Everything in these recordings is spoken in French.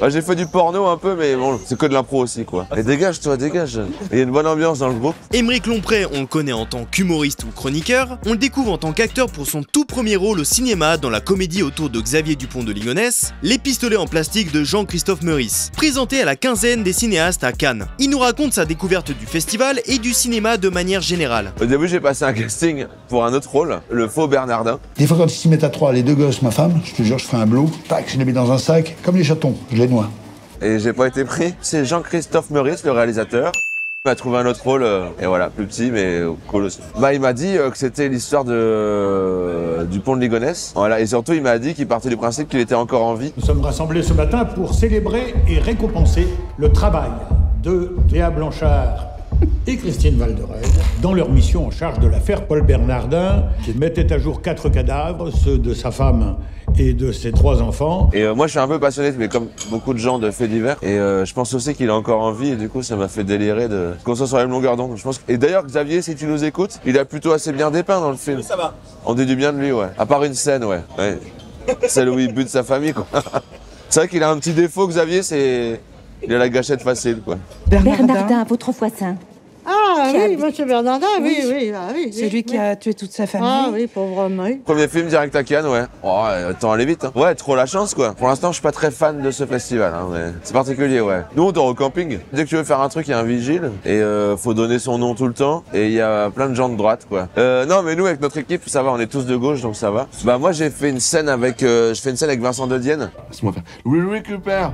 Bah, j'ai fait du porno un peu, mais bon, c'est que de l'impro aussi, quoi. Et dégage, toi, dégage. Il y a une bonne ambiance dans le groupe. Aymeric Lompré, on le connaît en tant qu'humoriste ou chroniqueur. On le découvre en tant qu'acteur pour son tout premier rôle au cinéma dans la comédie autour de Xavier Dupont de Ligonnès, Les pistolets en plastique de Jean-Christophe Meurice, présenté à la quinzaine des cinéastes à Cannes. Il nous raconte sa découverte du festival et du cinéma de manière générale. Au début, j'ai passé un casting pour un autre rôle, le faux Bernardin. Des fois, quand ils s'y mettent à trois, les deux gosses, ma femme, je te jure, je ferai un blow, tac, je les mets dans un sac, comme les chatons, je les noie. Et j'ai pas été pris. C'est Jean-Christophe Meurice, le réalisateur. Il m'a trouvé un autre rôle, et voilà, plus petit, mais cool aussi. Bah, il m'a dit que c'était l'histoire du pont de Ligonnès. Voilà, et surtout, il m'a dit qu'il partait du principe qu'il était encore en vie. Nous sommes rassemblés ce matin pour célébrer et récompenser le travail de Théa Blanchard et Christine Valderez dans leur mission en charge de l'affaire Paul Bernardin, qui mettait à jour 4 cadavres, ceux de sa femme et de ses 3 enfants. Et moi, je suis un peu passionné, mais comme beaucoup de gens, de faits divers. Et je pense aussi qu'il est encore en vie, et du coup, ça m'a fait délirer qu'on soit sur la même longueur d'onde. Je pense Et d'ailleurs, Xavier, si tu nous écoutes, il a plutôt assez bien dépeint dans le film. Oui, ça va. On dit du bien de lui, ouais. À part une scène, ouais. Celle où il bute sa famille, quoi. C'est vrai qu'il a un petit défaut, Xavier, c'est... Il a la gâchette facile, quoi. Bernardin, votre voisin. Ah oui, monsieur Bernardin, oui. C'est lui qui a tué toute sa famille. Ah oui, pauvre homme, oui. Premier film direct à Cannes, ouais. Oh, attends, allez vite. Hein. Ouais, trop la chance, quoi. Pour l'instant, je suis pas très fan de ce festival, hein, mais c'est particulier, ouais. Nous, on dort au camping. Dès que tu veux faire un truc, il y a un vigile, et faut donner son nom tout le temps, et il y a plein de gens de droite, quoi. Non, mais nous, avec notre équipe, ça va, on est tous de gauche, donc ça va. Bah, moi, j'ai fait une scène avec, Vincent De Dienne. Laisse-moi faire. Louis récupère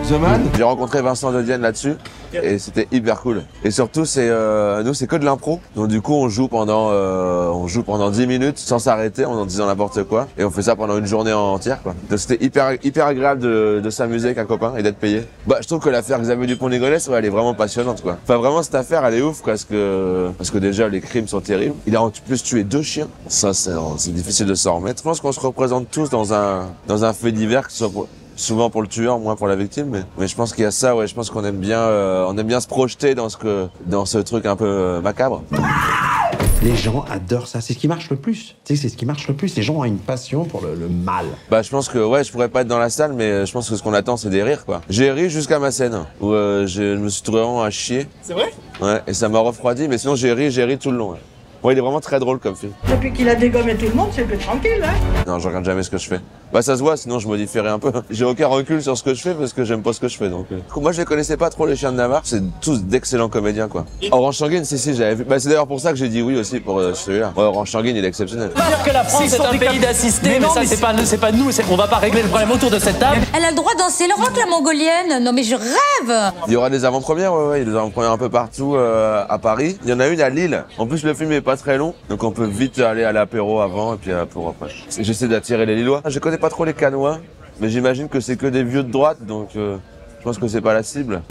The Man. J'ai rencontré Vincent De Dienne là-dessus. Et c'était hyper cool. Et surtout, nous, c'est que de l'impro. Donc du coup, on joue pendant 10 minutes sans s'arrêter en disant n'importe quoi. Et on fait ça pendant une journée entière, quoi. Donc c'était hyper agréable de s'amuser avec un copain et d'être payé. Bah, je trouve que l'affaire Xavier Dupont de Ligonnès, ouais, elle est vraiment passionnante, quoi. Enfin, vraiment, cette affaire, elle est ouf, parce que déjà, les crimes sont terribles. Il a en plus tué 2 chiens. Ça, c'est difficile de s'en remettre. Je pense qu'on se représente tous dans un fait divers, que ce soit souvent pour le tueur, moins pour la victime, mais je pense qu'il y a ça, ouais, je pense qu'on aime bien se projeter dans ce truc un peu macabre. Les gens adorent ça, c'est ce qui marche le plus. Tu sais, c'est ce qui marche le plus. Les gens ont une passion pour le mal. Bah, je pense que, ouais, je pourrais pas être dans la salle, mais je pense que ce qu'on attend, c'est des rires, quoi. J'ai ri jusqu'à ma scène, où je me suis trouvé vraiment à chier. C'est vrai? Ouais, et ça m'a refroidi, mais sinon j'ai ri tout le long, ouais. Ouais, il est vraiment très drôle comme film. Depuis qu'il a dégommé tout le monde, c'est plus tranquille, hein. Non, je regarde jamais ce que je fais. Bah, ça se voit, sinon je modifierais un peu. J'ai aucun recul sur ce que je fais parce que j'aime pas ce que je fais, donc. Moi, je les connaissais pas trop, les Chiens de Navarre. C'est tous d'excellents comédiens, quoi. Orange Sanguine, si, j'avais vu. Bah, c'est d'ailleurs pour ça que j'ai dit oui aussi pour celui-là. Ouais, Orange Sanguine, il est exceptionnel. Dire que la France est un pays d'assistés, mais ça, c'est pas nous. On va pas régler le problème autour de cette table. Elle a le droit de danser le rock, la mongolienne. Non mais je rêve. Il y aura des avant-premières, ouais, il y a des avant-premières un peu partout à Paris. Il y en a une à Lille. En plus, le film est pas très long, donc on peut vite aller à l'apéro avant et puis à l'apéro après. J'essaie d'attirer les Lillois. Je connais pas trop les Canois, mais j'imagine que c'est que des vieux de droite, donc je pense que c'est pas la cible.